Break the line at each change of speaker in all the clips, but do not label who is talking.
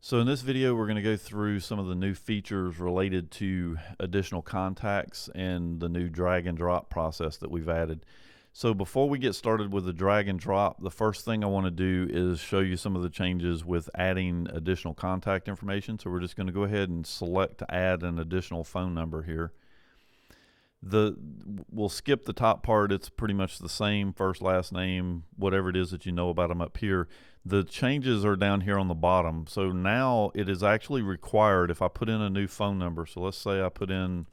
So in this video, we're going to go through some of the new features related to additional contacts and the new drag and drop process that we've added. So before we get started with the drag and drop, the first thing I want to do is show you some of the changes with adding additional contact information. So we're just going to go ahead and select to add an additional phone number here. We'll skip the top part. It's pretty much the same, first, last name, whatever it is that you know about them up here. The changes are down here on the bottom. So now it is actually required if I put in a new phone number. So let's say I put in,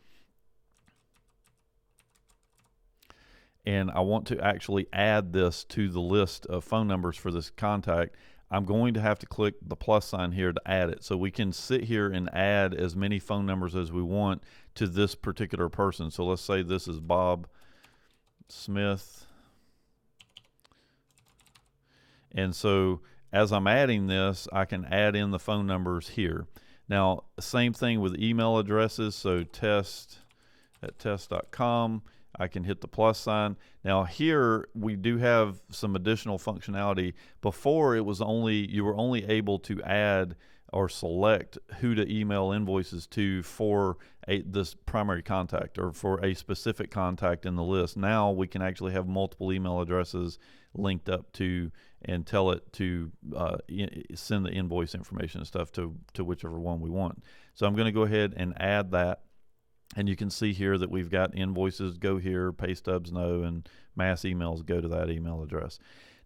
and I want to actually add this to the list of phone numbers for this contact. I'm going to have to click the plus sign here to add it. So we can sit here and add as many phone numbers as we want to this particular person. So let's say this is Bob Smith. And so as I'm adding this, I can add in the phone numbers here. Now, same thing with email addresses. So test@test.com. I can hit the plus sign. Now here we do have some additional functionality. Before it was you were only able to add or select who to email invoices to for this primary contact or for a specific contact in the list. Now we can actually have multiple email addresses linked up to and tell it to send the invoice information and stuff to whichever one we want. So I'm going to go ahead and add that. And you can see here that we've got invoices go here, pay stubs no, and mass emails go to that email address.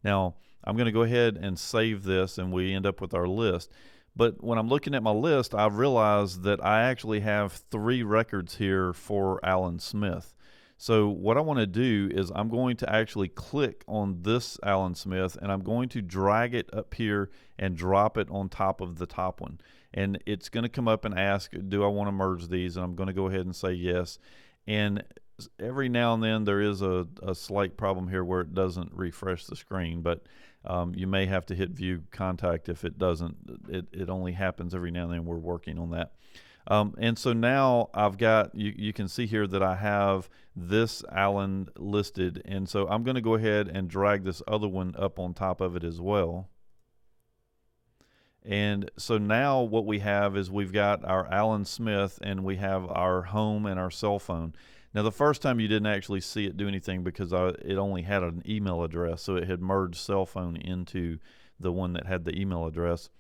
Now, I'm going to go ahead and save this, and we end up with our list. But when I'm looking at my list, I've realized that I actually have 3 records here for Alan Smith. So what I want to do is I'm going to actually click on this Alan Smith, and I'm going to drag it up here and drop it on top of the top one. And it's going to come up and ask, do I want to merge these? And I'm going to go ahead and say yes. And every now and then there is a slight problem here where it doesn't refresh the screen, but you may have to hit view contact if it doesn't. It only happens every now and then. We're working on that. And so now I've got, you can see here that I have this Alan listed. And so I'm going to go ahead and drag this other one up on top of it as well. And so now what we have is we've got our Alan Smith and we have our home and our cell phone. Now the first time you didn't actually see it do anything because it only had an email address, so it had merged cell phone into the one that had the email address.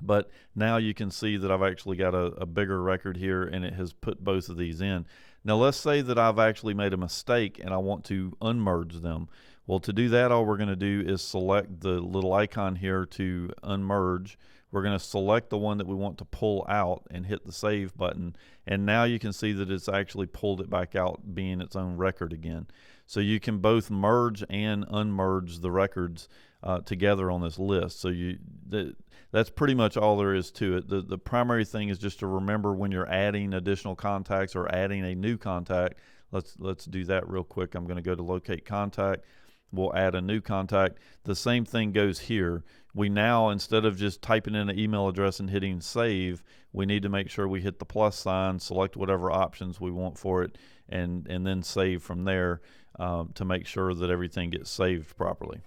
But now you can see that I've actually got a bigger record here, and it has put both of these in. Now let's say that I've actually made a mistake and I want to unmerge them. Well, to do that, all we're going to do is select the little icon here to unmerge. We're going to select the one that we want to pull out and hit the save button. And now you can see that it's actually pulled it back out, being its own record again. So you can both merge and unmerge the records together on this list. So that's pretty much all there is to it. The primary thing is just to remember when you're adding additional contacts or adding a new contact. Let's do that real quick. I'm going to go to locate contact. We'll add a new contact. The same thing goes here. We now, instead of just typing in an email address and hitting save, we need to make sure we hit the plus sign, select whatever options we want for it, and then save from there to make sure that everything gets saved properly.